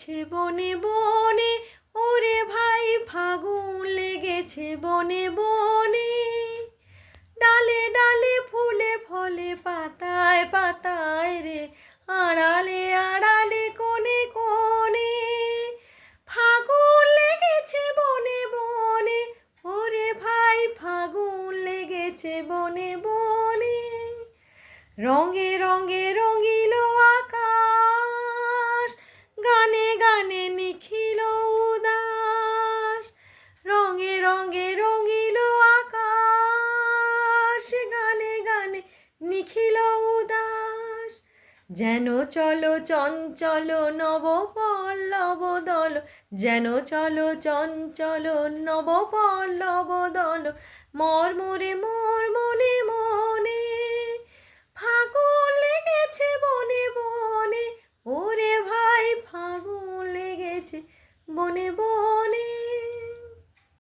লেগেছে বনে বনে, ওরে ভাই ফাগুন লেগেছে বনে বনে। ডালে ডালে ফুলে ফলে পাতায় পাতায় রে, আড়ালে আড়ালে কোণে কোণে। ফাগুন লেগেছে বনে বনে, ওরে ভাই ফাগুন লেগেছে বনে বনে। রঙে রঙে রঙিল আকাশ, গানে গানে নিখিল উদাস। রঙে রঙে রঙিল আকাশ, গানে গানে নিখিল উদাস। যেন চলো চঞ্চল নব পল্লব দল, যেন চলো চঞ্চল নব পল্লব দল, মর্মরে মোর মনে মনে। ফাগুন লেগেছে বনে বনে, ওরে ভাই ফাগুন লেগেছে বনে বনে।